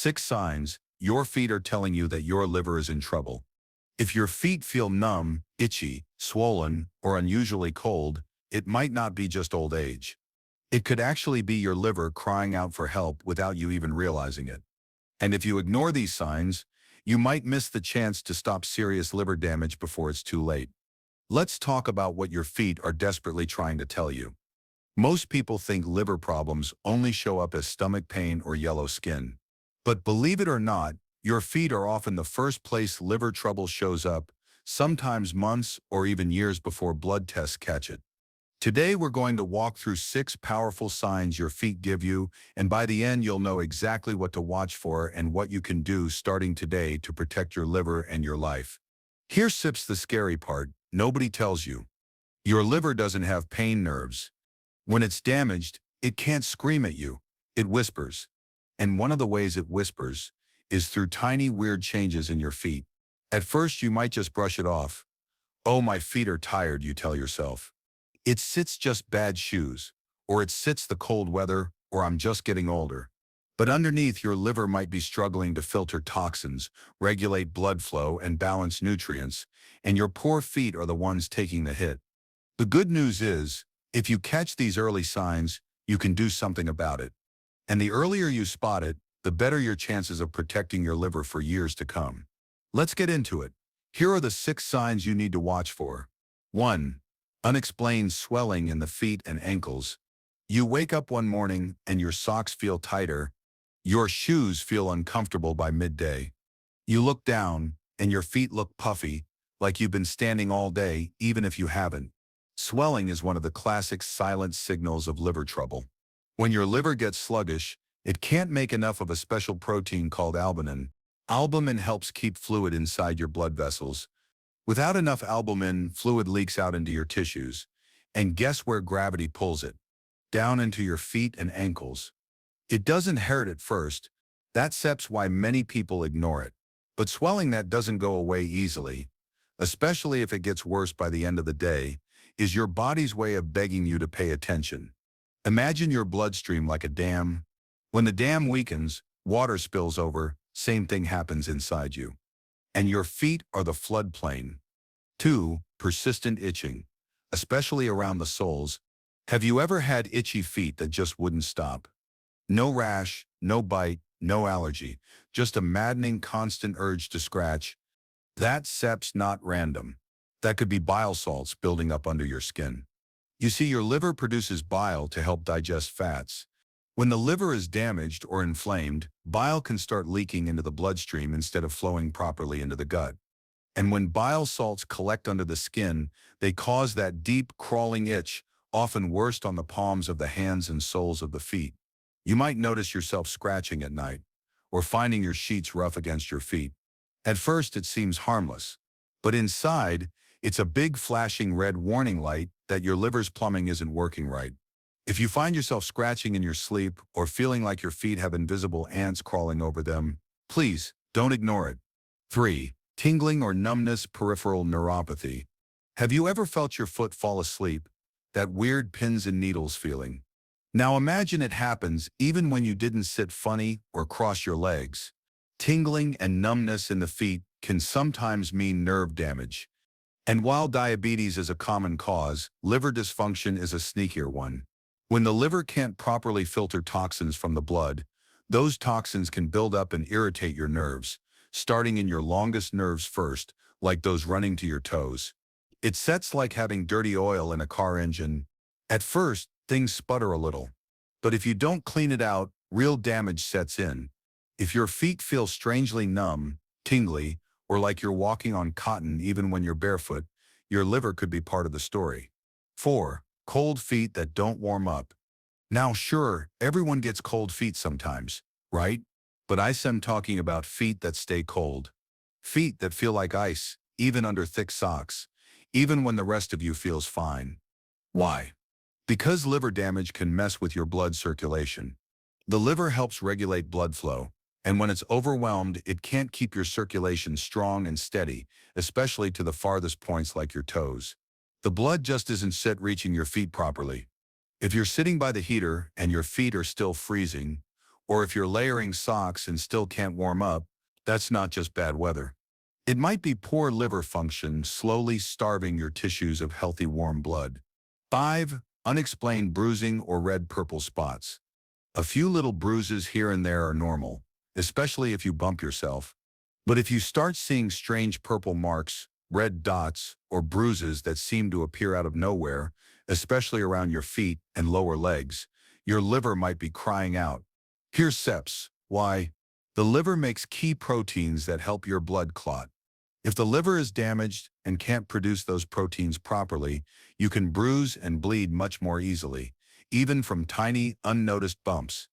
6 signs your feet are telling you that your liver is in trouble. If your feet feel numb, itchy, swollen, or unusually cold, it might not be just old age. It could actually be your liver crying out for help without you even realizing it. And if you ignore these signs, you might miss the chance to stop serious liver damage before it's too late. Let's talk about what your feet are desperately trying to tell you. Most people think liver problems only show up as stomach pain or yellow skin. But believe it or not, your feet are often the first place liver trouble shows up, sometimes months or even years before blood tests catch it. Today we're going to walk through 6 powerful signs your feet give you, and by the end you'll know exactly what to watch for and what you can do starting today to protect your liver and your life. Here sips the scary part, nobody tells you. Your liver doesn't have pain nerves. When it's damaged, it can't scream at you, it whispers. And one of the ways it whispers is through tiny weird changes in your feet. At first you might just brush it off. Oh, my feet are tired, you tell yourself. It sits just bad shoes, or it sits the cold weather, or I'm just getting older. But underneath, your liver might be struggling to filter toxins, regulate blood flow, and balance nutrients, and your poor feet are the ones taking the hit. The good news is, if you catch these early signs, you can do something about it. And the earlier you spot it, the better your chances of protecting your liver for years to come. Let's get into it. Here are the 6 signs you need to watch for. 1. Unexplained swelling in the feet and ankles. You wake up one morning and your socks feel tighter. Your shoes feel uncomfortable by midday. You look down and your feet look puffy, like you've been standing all day, even if you haven't. Swelling is one of the classic silent signals of liver trouble. When your liver gets sluggish, it can't make enough of a special protein called albumin. Albumin helps keep fluid inside your blood vessels. Without enough albumin, fluid leaks out into your tissues. And guess where gravity pulls it? Down into your feet and ankles. It doesn't hurt at first. That's why many people ignore it. But swelling that doesn't go away easily, especially if it gets worse by the end of the day, is your body's way of begging you to pay attention. Imagine your bloodstream like a dam. When the dam weakens, water spills over, same thing happens inside you. And your feet are the floodplain. 2. Persistent itching, especially around the soles. Have you ever had itchy feet that just wouldn't stop? No rash, no bite, no allergy, just a maddening constant urge to scratch. That sep's not random. That could be bile salts building up under your skin. You see, your liver produces bile to help digest fats. When the liver is damaged or inflamed, bile can start leaking into the bloodstream instead of flowing properly into the gut. And when bile salts collect under the skin, they cause that deep, crawling itch, often worst on the palms of the hands and soles of the feet. You might notice yourself scratching at night, or finding your sheets rough against your feet. At first, it seems harmless. But inside, it's a big flashing red warning light that your liver's plumbing isn't working right. If you find yourself scratching in your sleep or feeling like your feet have invisible ants crawling over them, please don't ignore it. 3. Tingling or numbness, peripheral neuropathy. Have you ever felt your foot fall asleep? That weird pins and needles feeling. Now imagine it happens even when you didn't sit funny or cross your legs. Tingling and numbness in the feet can sometimes mean nerve damage. And while diabetes is a common cause, liver dysfunction is a sneakier one. When the liver can't properly filter toxins from the blood, those toxins can build up and irritate your nerves, starting in your longest nerves first, like those running to your toes. It sets like having dirty oil in a car engine. At first, things sputter a little. But if you don't clean it out, real damage sets in. If your feet feel strangely numb, tingly, or like you're walking on cotton even when you're barefoot, your liver could be part of the story. 4. Cold feet that don't warm up. Now sure, everyone gets cold feet sometimes, right? But I'm talking about feet that stay cold. Feet that feel like ice, even under thick socks, even when the rest of you feels fine. Why? Because liver damage can mess with your blood circulation. The liver helps regulate blood flow, and when it's overwhelmed, it can't keep your circulation strong and steady, especially to the farthest points like your toes. The blood just isn't set reaching your feet properly. If you're sitting by the heater and your feet are still freezing, Or if you're layering socks and still can't warm up, that's not just bad weather. It might be poor liver function slowly starving your tissues of healthy warm blood. 5. Unexplained bruising or red-purple spots. A few little bruises here and there are normal, especially if you bump yourself. But if you start seeing strange purple marks, red dots, or bruises that seem to appear out of nowhere, especially around your feet and lower legs, your liver might be crying out. Here's SEPs. Why? The liver makes key proteins that help your blood clot. If the liver is damaged and can't produce those proteins properly, you can bruise and bleed much more easily, even from tiny, unnoticed bumps.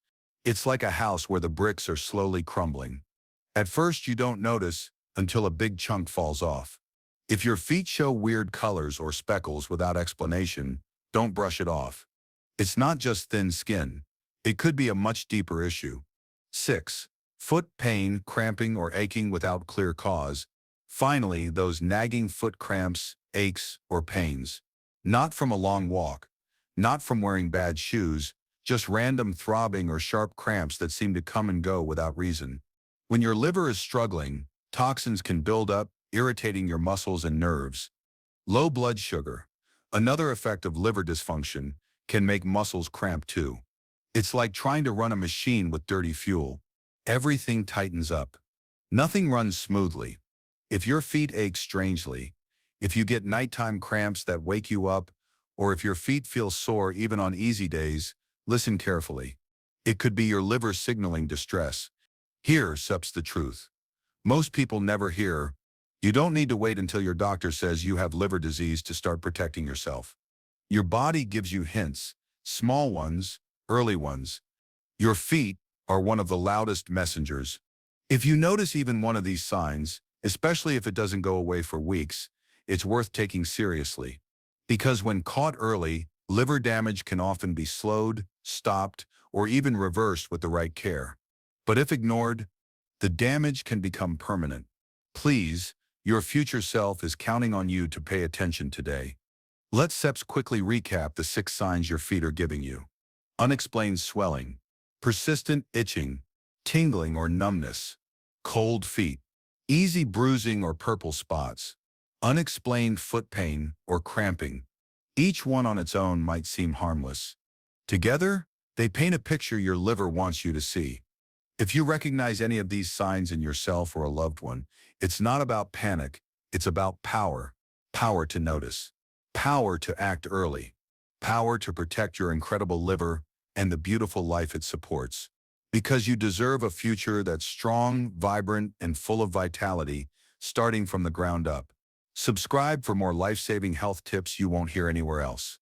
It's like a house where the bricks are slowly crumbling. At first you don't notice until a big chunk falls off. If your feet show weird colors or speckles without explanation, don't brush it off. It's not just thin skin. It could be a much deeper issue. 6. Foot pain, cramping, or aching without clear cause. Finally, those nagging foot cramps, aches, or pains. Not from a long walk, not from wearing bad shoes, just random throbbing or sharp cramps that seem to come and go without reason. When your liver is struggling, toxins can build up, irritating your muscles and nerves. Low blood sugar, another effect of liver dysfunction, can make muscles cramp too. It's like trying to run a machine with dirty fuel. Everything tightens up. Nothing runs smoothly. If your feet ache strangely, if you get nighttime cramps that wake you up, or if your feet feel sore even on easy days, listen carefully. It could be your liver signaling distress. Here sups the truth. Most people never hear. You don't need to wait until your doctor says you have liver disease to start protecting yourself. Your body gives you hints, small ones, early ones. Your feet are one of the loudest messengers. If you notice even one of these signs, especially if it doesn't go away for weeks, it's worth taking seriously. Because when caught early, liver damage can often be slowed, stopped, or even reversed with the right care. But if ignored, the damage can become permanent. Please, your future self is counting on you to pay attention today. Let's SEPs quickly recap the 6 signs your feet are giving you. Unexplained swelling, persistent itching, tingling or numbness, cold feet, easy bruising or purple spots, unexplained foot pain or cramping. Each one on its own might seem harmless. Together, they paint a picture your liver wants you to see. If you recognize any of these signs in yourself or a loved one, it's not about panic, it's about power. Power to notice, power to act early, power to protect your incredible liver and the beautiful life it supports. Because you deserve a future that's strong, vibrant, and full of vitality, starting from the ground up. Subscribe for more life-saving health tips you won't hear anywhere else.